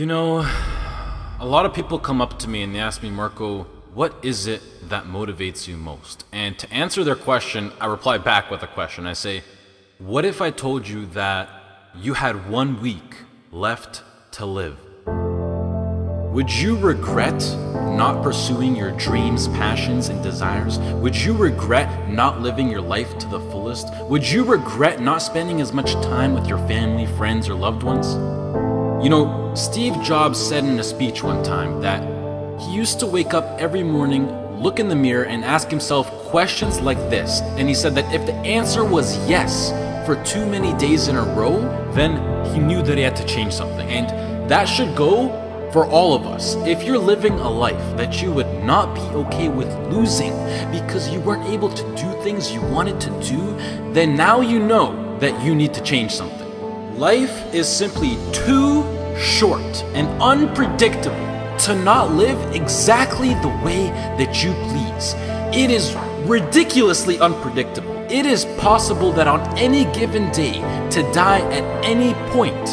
You know, a lot of people come up to me and they ask me, Marko, what is it that motivates you most? And to answer their question, I reply back with a question. I say, what if I told you that you had 1 week left to live? Would you regret not pursuing your dreams, passions, and desires? Would you regret not living your life to the fullest? Would you regret not spending as much time with your family, friends, or loved ones? You know, Steve Jobs said in a speech one time that he used to wake up every morning, look in the mirror, and ask himself questions like this. And he said that if the answer was yes for too many days in a row, then he knew that he had to change something. And that should go for all of us. If you're living a life that you would not be okay with losing because you weren't able to do things you wanted to do, then now you know that you need to change something. Life is simply too short and unpredictable to not live exactly the way that you please. It is ridiculously unpredictable. It is possible that on any given day to die at any point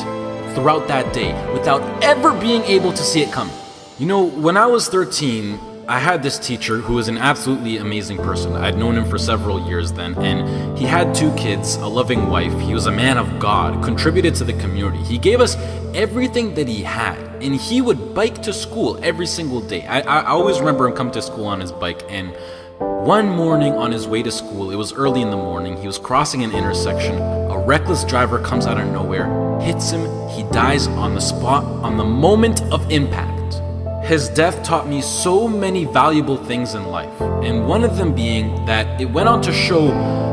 throughout that day without ever being able to see it coming. You know, when I was 13, I had this teacher who was an absolutely amazing person. I'd known him for several years then, and he had 2 kids, a loving wife. He was a man of God, contributed to the community. He gave us everything that he had, and he would bike to school every single day. I always remember him coming to school on his bike, and one morning on his way to school, it was early in the morning, he was crossing an intersection. A reckless driver comes out of nowhere, hits him, he dies on the spot, on the moment of impact. His death taught me so many valuable things in life, and one of them being that it went on to show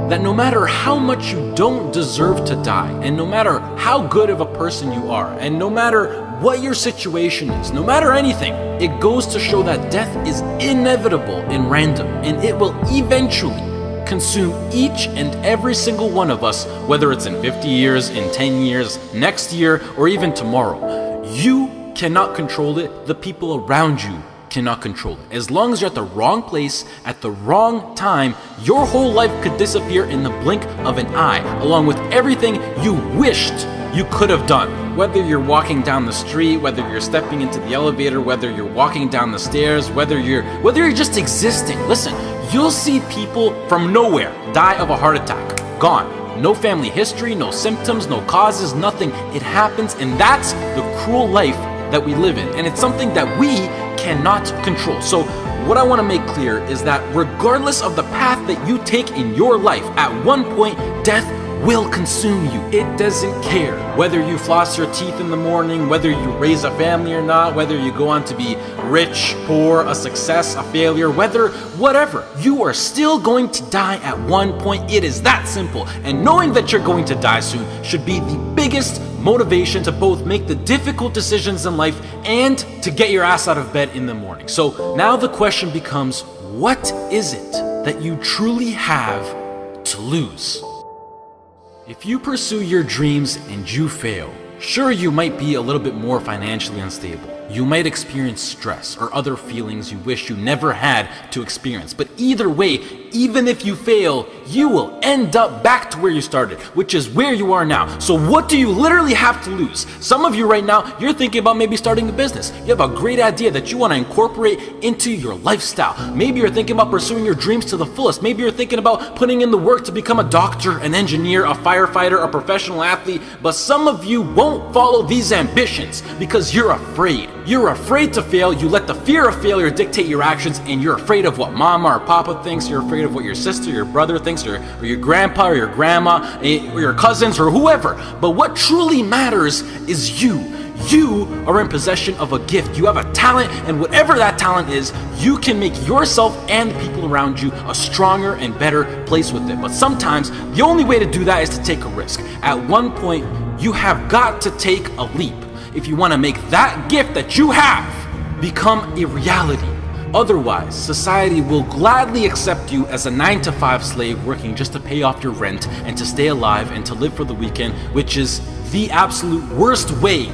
that no matter how much you don't deserve to die, and no matter how good of a person you are, and no matter what your situation is, no matter anything, it goes to show that death is inevitable and random, and it will eventually consume each and every single one of us, whether it's in 50 years, in 10 years, next year, or even tomorrow. You cannot control it. The people around you cannot control it. As long as you're at the wrong place at the wrong time, your whole life could disappear in the blink of an eye, along with everything you wished you could have done. Whether you're walking down the street, whether you're stepping into the elevator, whether you're walking down the stairs, whether you're just existing. Listen, you'll see people from nowhere die of a heart attack. Gone. No family history, no symptoms, no causes, nothing. It happens, and that's the cruel life that we live in, and it's something that we cannot control. So what I want to make clear is that regardless of the path that you take in your life, at one point death will consume you. It doesn't care whether you floss your teeth in the morning, whether you raise a family or not, whether you go on to be rich, poor, a success, a failure, whatever, you are still going to die at one point. It is that simple, and knowing that you're going to die soon should be the biggest motivation to both make the difficult decisions in life and to get your ass out of bed in the morning. So now the question becomes, what is it that you truly have to lose? If you pursue your dreams and you fail, sure, you might be a little bit more financially unstable. You might experience stress or other feelings you wish you never had to experience. But either way, even if you fail, you will end up back to where you started, which is where you are now. So what do you literally have to lose? Some of you right now, you're thinking about maybe starting a business. You have a great idea that you want to incorporate into your lifestyle. Maybe you're thinking about pursuing your dreams to the fullest. Maybe you're thinking about putting in the work to become a doctor, an engineer, a firefighter, a professional athlete. But some of you won't follow these ambitions because you're afraid. You're afraid to fail. You let the fear of failure dictate your actions, and you're afraid of what mama or papa thinks. You're afraid of what your sister, your brother thinks, or your grandpa or your grandma, or your cousins, or whoever. But what truly matters is you. You are in possession of a gift. You have a talent, and whatever that talent is, you can make yourself and the people around you a stronger and better place with it. But sometimes the only way to do that is to take a risk. At one point, you have got to take a leap if you want to make that gift that you have become a reality. Otherwise, society will gladly accept you as a 9-to-5 slave working just to pay off your rent and to stay alive and to live for the weekend, which is the absolute worst way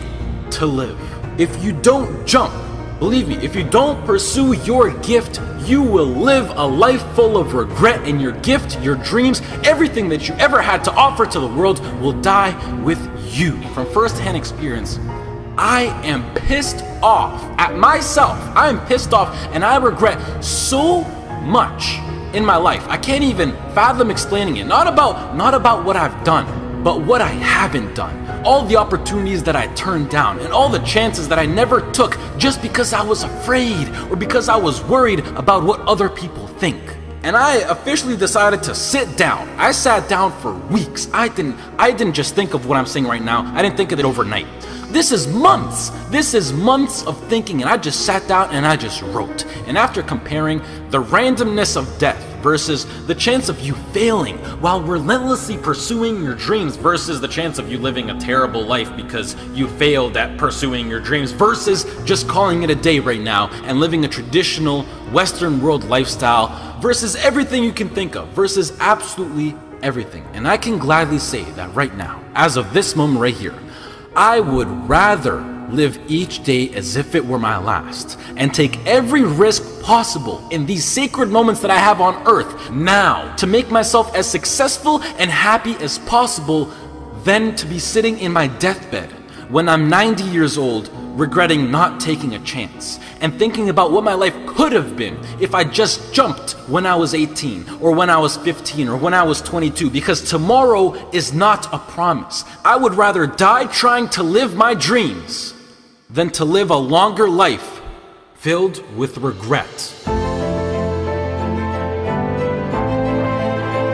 to live. If you don't jump, believe me, if you don't pursue your gift, you will live a life full of regret, and your gift, your dreams, everything that you ever had to offer to the world will die with you. From first-hand experience, I am pissed off at myself. I am pissed off and I regret so much in my life. I can't even fathom explaining it. Not about what I've done, but what I haven't done. All the opportunities that I turned down and all the chances that I never took just because I was afraid or because I was worried about what other people think. And I officially decided to sit down. I sat down for weeks. I didn't just think of what I'm saying right now. I didn't think of it overnight. This is months. This is months of thinking, and I just sat down and I just wrote. And after comparing the randomness of death versus the chance of you failing while relentlessly pursuing your dreams versus the chance of you living a terrible life because you failed at pursuing your dreams versus just calling it a day right now and living a traditional Western world lifestyle versus everything you can think of versus absolutely everything. And I can gladly say that right now, as of this moment right here, I would rather live each day as if it were my last and take every risk possible in these sacred moments that I have on earth now to make myself as successful and happy as possible than to be sitting in my deathbed when I'm 90 years old regretting not taking a chance and thinking about what my life could have been if I just jumped when I was 18 or when I was 15 or when I was 22, because tomorrow is not a promise. I would rather die trying to live my dreams than to live a longer life filled with regret.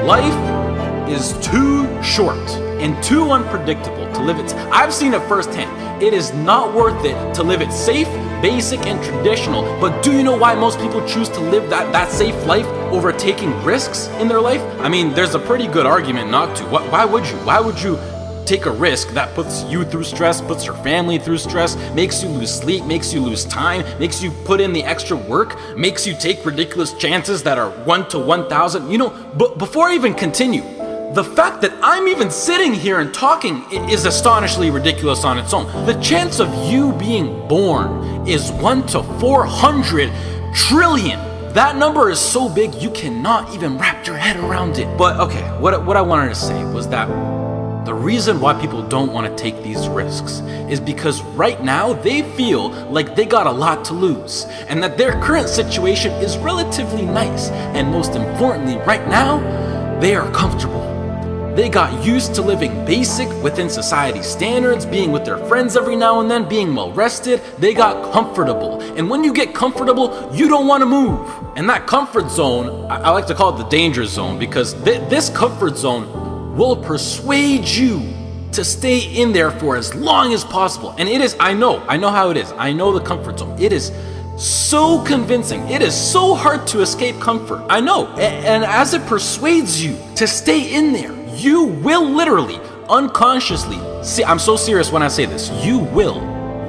Life is too short and too unpredictable to live it. I've seen it firsthand. It is not worth it to live it safe, basic, and traditional. But do you know why most people choose to live that safe life over taking risks in their life? I mean, there's a pretty good argument not to. Why would you? Why would you take a risk that puts you through stress, puts your family through stress, makes you lose sleep, makes you lose time, makes you put in the extra work, makes you take ridiculous chances that are 1 to 1,000? You know, but before I even continue, the fact that I'm even sitting here and talking is astonishingly ridiculous on its own. The chance of you being born is 1 to 400 trillion. That number is so big you cannot even wrap your head around it. But okay, what I wanted to say was that the reason why people don't want to take these risks is because right now they feel like they got a lot to lose and that their current situation is relatively nice. And most importantly, right now, they are comfortable. They got used to living basic within society standards, being with their friends every now and then, being well rested. They got comfortable. And when you get comfortable, you don't want to move. And that comfort zone, I like to call it the danger zone, because this comfort zone will persuade you to stay in there for as long as possible. And it is, I know how it is. I know the comfort zone. It is so convincing. It is so hard to escape comfort. I know. And as it persuades you to stay in there, you will literally, unconsciously, see, I'm so serious when I say this, you will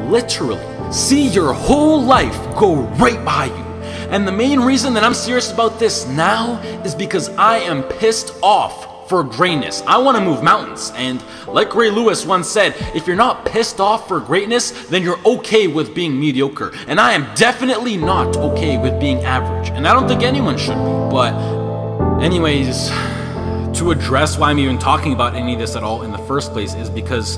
literally see your whole life go right by you. And the main reason that I'm serious about this now is because I am pissed off for greatness. I want to move mountains. And like Ray Lewis once said, if you're not pissed off for greatness, then you're okay with being mediocre. And I am definitely not okay with being average. And I don't think anyone should be. But anyways, to address why I'm even talking about any of this at all in the first place is because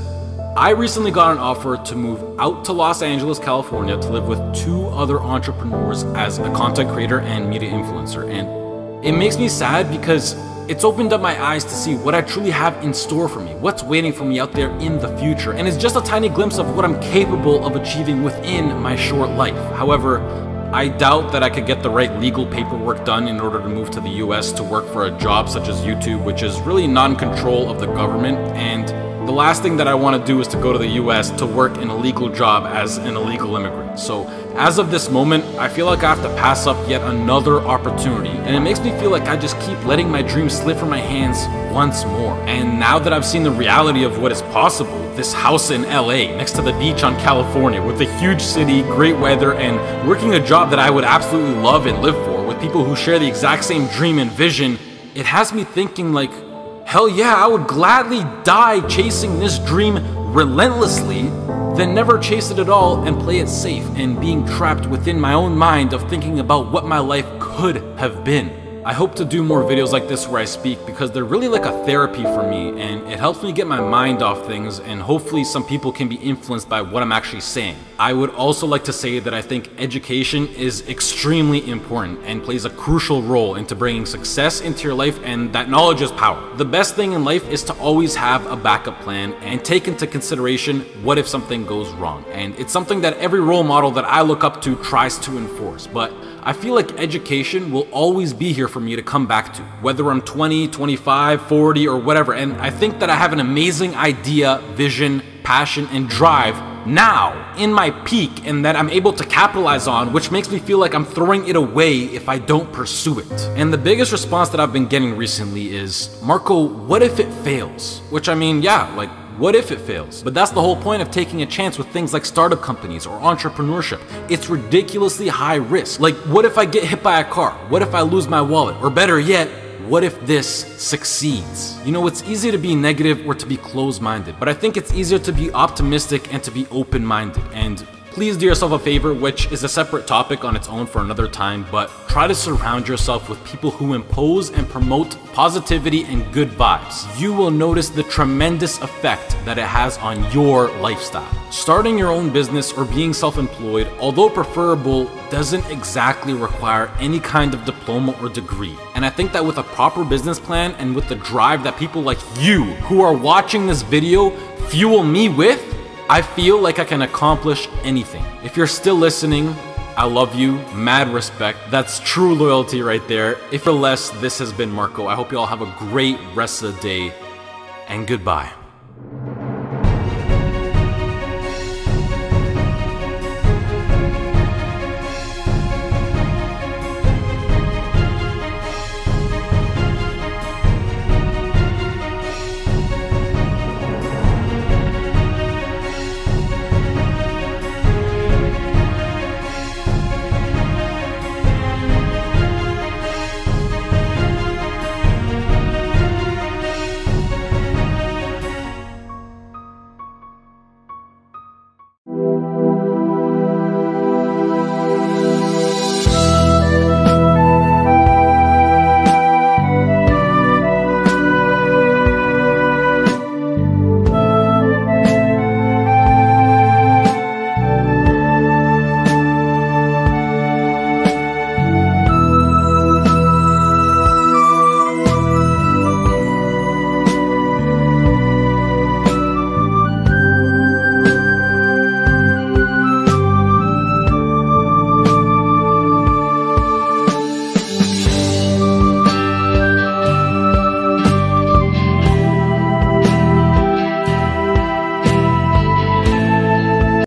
I recently got an offer to move out to Los Angeles, California to live with 2 other entrepreneurs as a content creator and media influencer. And it makes me sad because it's opened up my eyes to see what I truly have in store for me, what's waiting for me out there in the future. And it's just a tiny glimpse of what I'm capable of achieving within my short life. However, I doubt that I could get the right legal paperwork done in order to move to the US to work for a job such as YouTube, which is really non-control of the government. And the last thing that I want to do is to go to the US to work in a legal job as an illegal immigrant. So as of this moment, I feel like I have to pass up yet another opportunity. And it makes me feel like I just keep letting my dreams slip from my hands once more. And now that I've seen the reality of what is possible, this house in LA next to the beach on California with a huge city, great weather, and working a job that I would absolutely love and live for with people who share the exact same dream and vision, it has me thinking like, hell yeah, I would gladly die chasing this dream relentlessly than never chase it at all and play it safe and being trapped within my own mind of thinking about what my life could have been. I hope to do more videos like this where I speak because they're really like a therapy for me, and it helps me get my mind off things, and hopefully some people can be influenced by what I'm actually saying. I would also like to say that I think education is extremely important and plays a crucial role into bringing success into your life, and that knowledge is power. The best thing in life is to always have a backup plan and take into consideration what if something goes wrong. And it's something that every role model that I look up to tries to enforce, but I feel like education will always be here for me to come back to, whether I'm 20, 25, 40, or whatever. And I think that I have an amazing idea, vision, passion, and drive now in my peak, and that I'm able to capitalize on, which makes me feel like I'm throwing it away if I don't pursue it. And the biggest response that I've been getting recently is, Marko, what if it fails? Which, I mean, yeah, like, what if it fails? But that's the whole point of taking a chance with things like startup companies or entrepreneurship. It's ridiculously high risk. Like, what if I get hit by a car? What if I lose my wallet? Or better yet, what if this succeeds? You know, it's easy to be negative or to be closed-minded, but I think it's easier to be optimistic and to be open-minded. And please do yourself a favor, which is a separate topic on its own for another time, but try to surround yourself with people who impose and promote positivity and good vibes. You will notice the tremendous effect that it has on your lifestyle. Starting your own business or being self-employed, although preferable, doesn't exactly require any kind of diploma or degree. And I think that with a proper business plan and with the drive that people like you who are watching this video fuel me with, I feel like I can accomplish anything. If you're still listening, I love you, mad respect. That's true loyalty right there. If you're less, this has been Marko. I hope you all have a great rest of the day, and goodbye.